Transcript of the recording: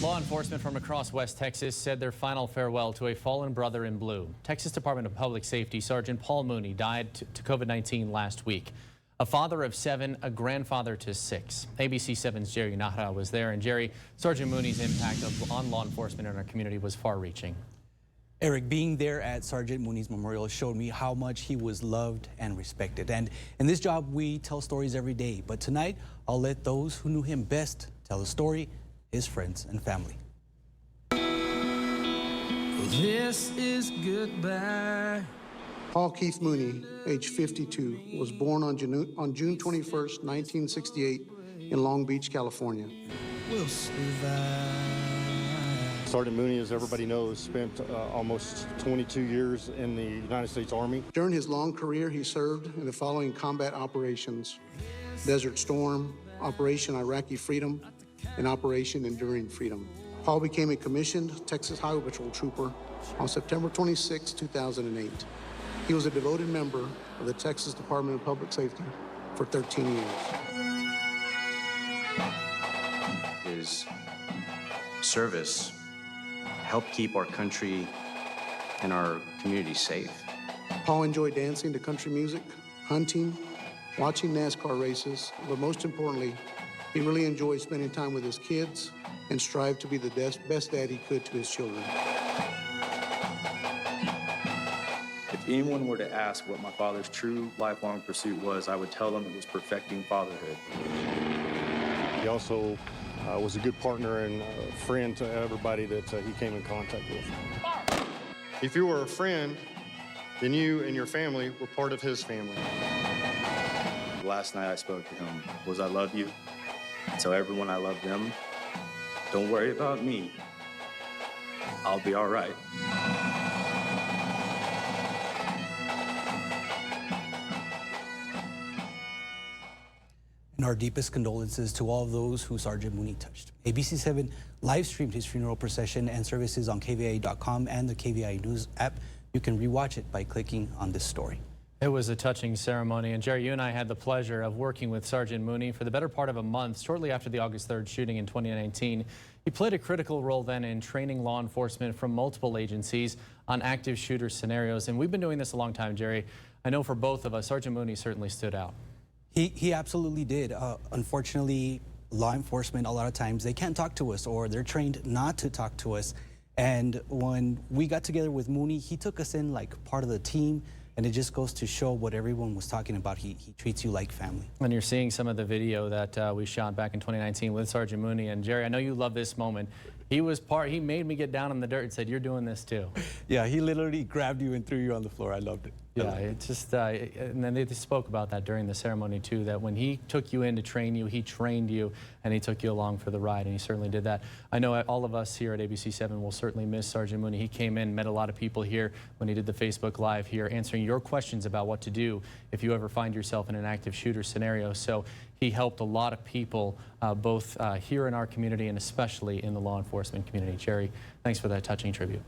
Law enforcement from across West Texas said their final farewell to a fallen brother in blue. Texas Department of Public Safety Sergeant Paul Mooney died to COVID-19 last week. A father of 7, a grandfather to 6. ABC 7's Jerry Nahra was there. And Jerry, Sergeant Mooney's impact on law enforcement in our community was far-reaching. Eric, being there at Sergeant Mooney's memorial showed me how much he was loved and respected. And in this job, we tell stories every day. But tonight, I'll let those who knew him best tell the story, his friends and family. This is goodbye. Paul Keith Mooney, age 52, was born on June 21st, 1968 in Long Beach, California. We'll survive. Sergeant Mooney, as everybody knows, spent almost 22 years in the United States Army. During his long career, he served in the following combat operations: Desert Storm, Operation Iraqi Freedom, and Operation Enduring Freedom. Paul became a commissioned Texas Highway Patrol trooper on September 26, 2008. He was a devoted member of the Texas Department of Public Safety for 13 years. His service helped keep our country and our community safe. Paul enjoyed dancing to country music, hunting, watching NASCAR races, but most importantly, he really enjoyed spending time with his kids and strived to be the best dad he could to his children. If anyone were to ask what my father's true lifelong pursuit was, I would tell them it was perfecting fatherhood. He also was a good partner and friend to everybody that he came in contact with. If you were a friend, then you and your family were part of his family. Last night I spoke to him was, I love you. Tell everyone I love them. Don't worry about me. I'll be all right. And our deepest condolences to all of those who Sergeant Mooney touched. ABC 7 live streamed his funeral procession and services on KVIA.com and the KVIA News app. You can rewatch it by clicking on this story. It was a touching ceremony, and Jerry, you and I had the pleasure of working with Sergeant Mooney for the better part of a month, shortly after the August 3rd shooting in 2019. He played a critical role then in training law enforcement from multiple agencies on active shooter scenarios, and we've been doing this a long time, Jerry. I know for both of us, Sergeant Mooney certainly stood out. He absolutely did. Unfortunately, law enforcement, a lot of times, they can't talk to us or they're trained not to talk to us. And when we got together with Mooney, he took us in like part of the team. And it just goes to show what everyone was talking about. He treats you like family. And you're seeing some of the video that we shot back in 2019 with Sergeant Mooney. And Jerry, I know you love this moment. He made me get down in the dirt and said, "You're doing this too." Yeah, he literally grabbed you and threw you on the floor. I loved it. Yeah, it's just, and then they spoke about that during the ceremony too, that when he took you in to train you, he trained you and he took you along for the ride, and he certainly did that. I know all of us here at ABC 7 will certainly miss Sergeant Mooney. He came in, met a lot of people here when he did the Facebook Live here, answering your questions about what to do if you ever find yourself in an active shooter scenario. So he helped a lot of people, both here in our community and especially in the law enforcement community. Jerry, thanks for that touching tribute.